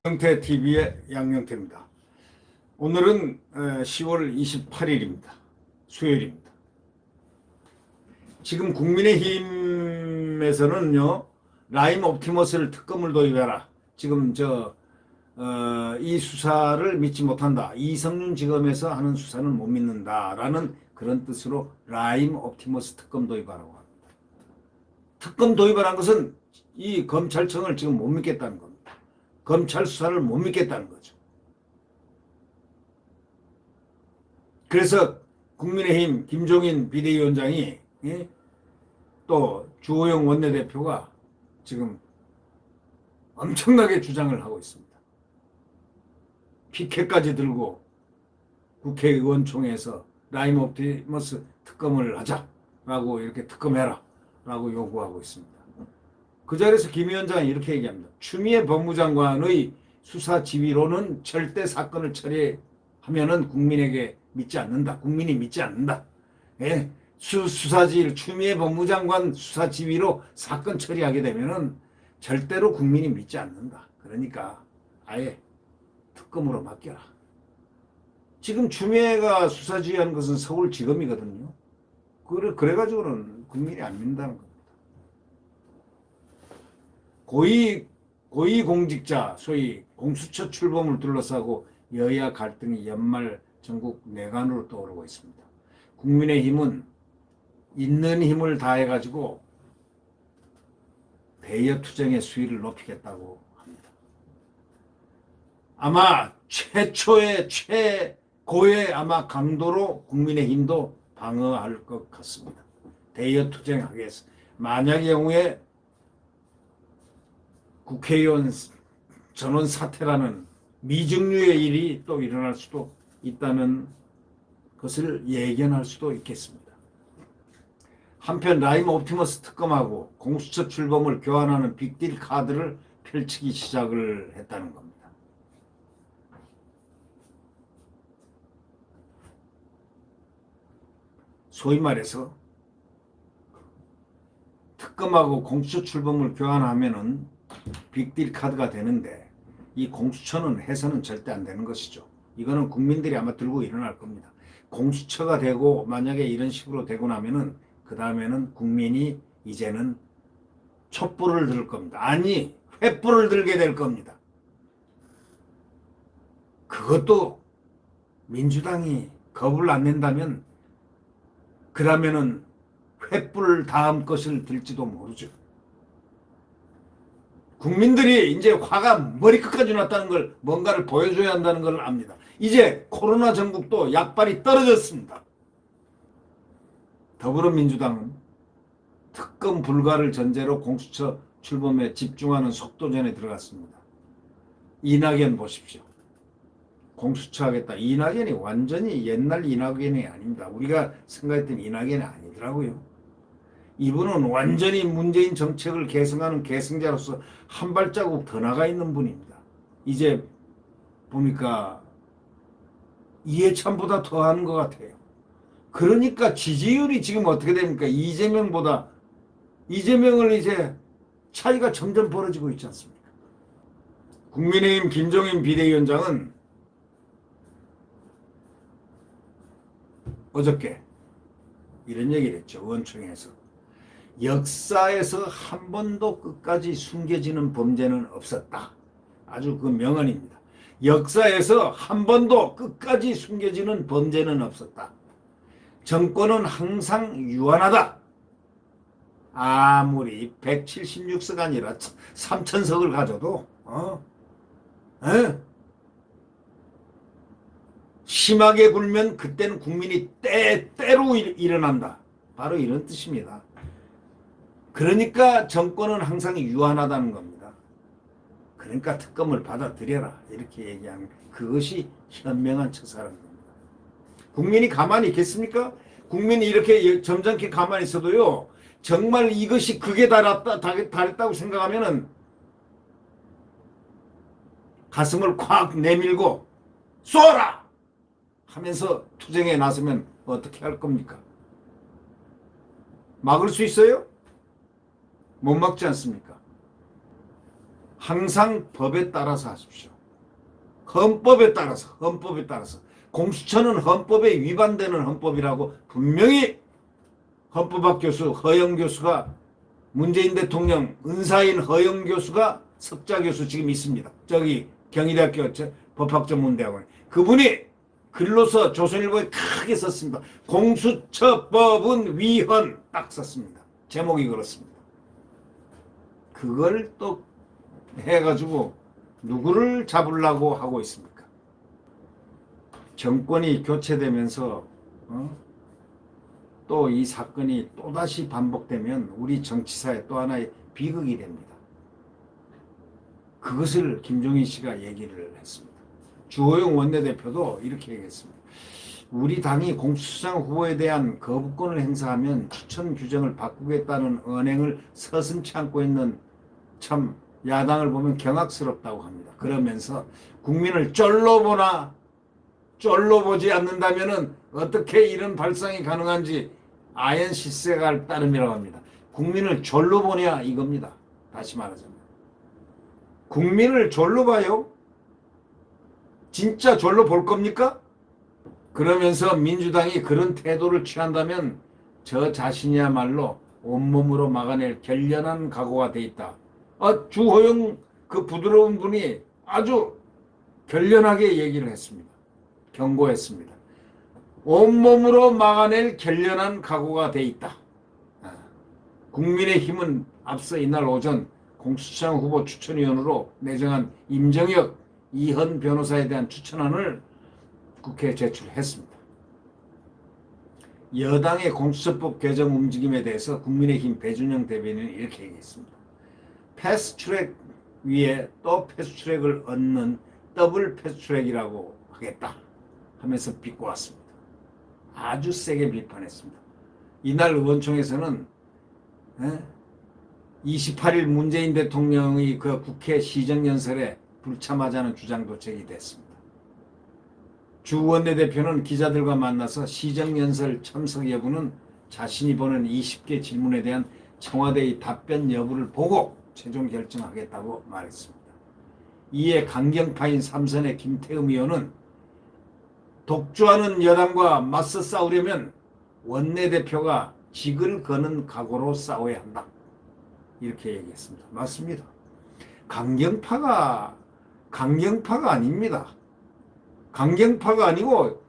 양영태 TV의 양영태입니다. 오늘은 10월 28일입니다. 수요일입니다. 지금 국민의힘에서는요, 라임 옵티머스를 특검을 도입해라. 지금 이 수사를 믿지 못한다. 이성윤 지검에서 하는 수사는 못 믿는다라는 그런 뜻으로 라임 옵티머스 특검 도입하라고 합니다. 특검 도입하라는 것은 이 검찰청을 지금 못 믿겠다는 겁니다. 검찰 수사를 못 믿겠다는 거죠. 그래서 국민의힘 김종인 비대위원장이 또 주호영 원내대표가 지금 엄청나게 주장을 하고 있습니다. 피켓까지 들고 국회의원총회에서 라임 옵티머스 특검을 하자라고 이렇게 특검해라 라고 요구하고 있습니다. 그 자리에서 김 위원장이 이렇게 얘기합니다. 추미애 법무장관의 수사 지휘로는 절대 사건을 처리하면은 국민에게 믿지 않는다. 국민이 믿지 않는다. 예. 수사지휘 추미애 법무장관 수사 지휘로 사건 처리하게 되면은 절대로 국민이 믿지 않는다. 그러니까 아예 특검으로 맡겨라. 지금 추미애가 수사 지휘하는 것은 서울지검이거든요. 그래가지고는 국민이 안 믿는다는 겁니다. 고위공직자, 소위 공수처 출범을 둘러싸고 여야 갈등이 연말 전국 내간으로 떠오르고 있습니다. 국민의힘은 있는 힘을 다해가지고 대여 투쟁의 수위를 높이겠다고 합니다. 아마 최초의 최고의 아마 강도로 국민의힘도 방어할 것 같습니다. 대여 투쟁하겠습니다. 만약의 경우에 국회의원 전원 사퇴라는 미증류의 일이 또 일어날 수도 있다는 것을 예견할 수도 있겠습니다. 한편 라임 옵티머스 특검하고 공수처 출범을 교환하는 빅딜 카드를 펼치기 시작을 했다는 겁니다. 소위 말해서 특검하고 공수처 출범을 교환하면은 빅딜 카드가 되는데 이 공수처는 해서는 절대 안 되는 것이죠. 이거는 국민들이 아마 들고 일어날 겁니다. 공수처가 되고 만약에 이런 식으로 되고 나면은 그 다음에는 국민이 이제는 촛불을 들 겁니다. 아니 횃불을 들게 될 겁니다. 그것도 민주당이 겁을 안 낸다면 그 다음에는 횃불 다음 것을 들지도 모르죠. 국민들이 이제 화가 머리끝까지 났다는 걸 뭔가를 보여줘야 한다는 걸 압니다. 이제 코로나 전국도 약발이 떨어졌습니다. 더불어민주당은 특검 불가를 전제로 공수처 출범에 집중하는 속도전에 들어갔습니다. 이낙연 보십시오. 공수처 하겠다. 이낙연이 완전히 옛날 이낙연이 아닙니다. 우리가 생각했던 이낙연이 아니더라고요. 이분은 완전히 문재인 정책을 계승하는 계승자로서 한 발자국 더 나가 있는 분입니다. 이제 보니까 이해찬보다 더 하는 것 같아요. 그러니까 지지율이 지금 어떻게 됩니까? 이재명을 이제 차이가 점점 벌어지고 있지 않습니까? 국민의힘 김종인 비대위원장은 어저께 이런 얘기를 했죠. 의원총회에서. 역사에서 한 번도 끝까지 숨겨지는 범죄는 없었다. 아주 그 명언입니다. 역사에서 한 번도 끝까지 숨겨지는 범죄는 없었다. 정권은 항상 유한하다. 아무리 176석 아니라 3000석을 가져도 심하게 굴면 그때는 국민이 때로 일어난다. 바로 이런 뜻입니다. 그러니까 정권은 항상 유한하다는 겁니다. 그러니까 특검을 받아들여라 이렇게 얘기하는 그것이 현명한 처사라는 겁니다. 국민이 가만히 있겠습니까? 국민이 이렇게 점잖게 가만히 있어도요. 정말 이것이 극에 달했다고 생각하면은 가슴을 콱 내밀고 쏘아라 하면서 투쟁에 나서면 어떻게 할 겁니까? 막을 수 있어요? 못 막지 않습니까? 항상 법에 따라서 하십시오. 헌법에 따라서 공수처는 헌법에 위반되는 헌법이라고 분명히 헌법학 교수 허영 교수가, 문재인 대통령 은사인 허영 교수가 석자 교수 지금 있습니다. 저기 경희대학교 법학전문대학원. 그분이 글로서 조선일보에 크게 썼습니다. 공수처법은 위헌 딱 썼습니다. 제목이 그렇습니다. 그걸 또 해가지고 누구를 잡으려고 하고 있습니까? 정권이 교체되면서 또 이 사건이 또다시 반복되면 우리 정치사에 또 하나의 비극이 됩니다. 그것을 김종인 씨가 얘기를 했습니다. 주호영 원내대표도 이렇게 얘기했습니다. 우리 당이 공수처장 후보에 대한 거부권을 행사하면 추천 규정을 바꾸겠다는 언행을 서슴지 않고 있는, 참 야당을 보면 경악스럽다고 합니다. 그러면서 국민을 쫄로 보지 않는다면 어떻게 이런 발상이 가능한지 아연 실세갈 따름이라고 합니다. 국민을 졸로 보냐 이겁니다. 다시 말하자면 국민을 졸로 봐요? 진짜 졸로 볼 겁니까? 그러면서 민주당이 그런 태도를 취한다면 저 자신이야말로 온몸으로 막아낼 결연한 각오가 돼 있다. 주호영 그 부드러운 분이 아주 결연하게 얘기를 했습니다. 경고했습니다. 온몸으로 막아낼 결연한 각오가 돼 있다. 국민의힘은 앞서 이날 오전 공수처장 후보 추천위원으로 내정한 임정혁, 이현 변호사에 대한 추천안을 국회에 제출했습니다. 여당의 공수처법 개정 움직임에 대해서 국민의힘 배준영 대변인은 이렇게 얘기했습니다. 패스트트랙 위에 또 패스트트랙을 얻는 더블 패스트트랙이라고 하겠다 하면서 비꼬았습니다. 아주 세게 비판했습니다. 이날 의원총회에서는 28일 문재인 대통령의 그 국회 시정연설에 불참하자는 주장도 제기됐습니다. 주 원내대표는 기자들과 만나서 시정연설 참석 여부는 자신이 보낸 20개 질문에 대한 청와대의 답변 여부를 보고 최종 결정하겠다고 말했습니다. 이에 강경파인 삼선의 김태흠 의원은 독주하는 여당과 맞서 싸우려면 원내대표가 직을 거는 각오로 싸워야 한다. 이렇게 얘기했습니다. 맞습니다. 강경파가 아닙니다. 강경파가 아니고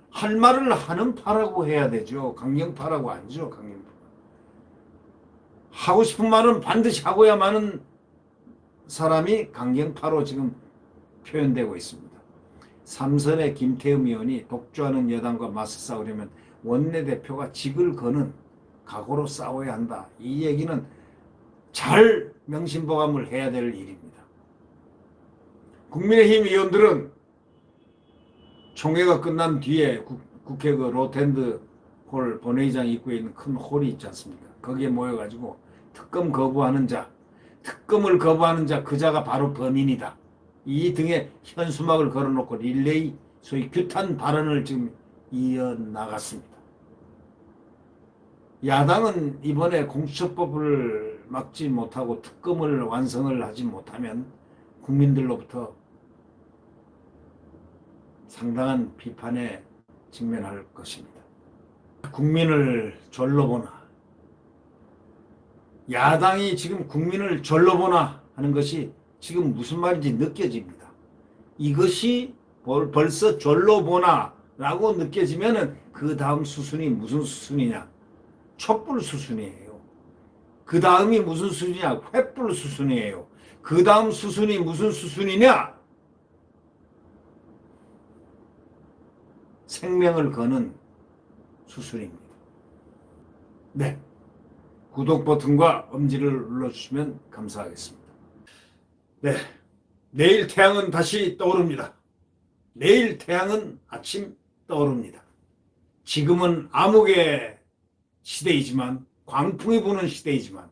할 말을 하는 파라고 해야 되죠. 강경파라고 아니죠. 강경파. 하고 싶은 말은 반드시 하고야만 하는 사람이 강경파로 지금 표현되고 있습니다. 삼선의 김태흠 의원이 독주하는 여당과 맞서 싸우려면 원내대표가 직을 거는 각오로 싸워야 한다. 이 얘기는 잘 명심보감을 해야 될 일입니다. 국민의힘 의원들은 총회가 끝난 뒤에 국회 그 로텐드 홀 본회의장 입구에 있는 큰 홀이 있지 않습니까? 거기에 모여가지고 특검을 거부하는 자 그 자가 바로 범인이다. 이 등의 현수막을 걸어놓고 릴레이, 소위 규탄 발언을 지금 이어나갔습니다. 야당은 이번에 공수처법을 막지 못하고 특검을 완성을 하지 못하면 국민들로부터 상당한 비판에 직면할 것입니다. 국민을 졸로 보나, 야당이 지금 국민을 졸로 보나 하는 것이 지금 무슨 말인지 느껴집니다. 이것이 벌써 졸로 보나라고 느껴지면은 그 다음 수순이 무슨 수순이냐? 촛불 수순이에요. 그 다음이 무슨 수순이냐? 횃불 수순이에요. 그 다음 수순이 무슨 수순이냐? 생명을 거는 수순입니다. 네. 구독 버튼과 엄지를 눌러주시면 감사하겠습니다. 네. 내일 태양은 다시 떠오릅니다. 내일 태양은 아침 떠오릅니다. 지금은 암흑의 시대이지만, 광풍이 부는 시대이지만,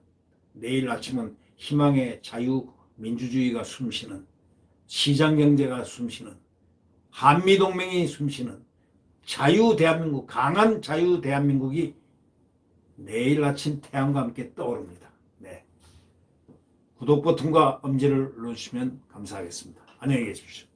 내일 아침은 희망의 자유민주주의가 숨쉬는, 시장경제가 숨쉬는, 한미동맹이 숨쉬는 자유대한민국, 강한 자유대한민국이 내일 아침 태양과 함께 떠오릅니다. 네. 구독 버튼과 엄지를 눌러주시면 감사하겠습니다. 안녕히 계십시오.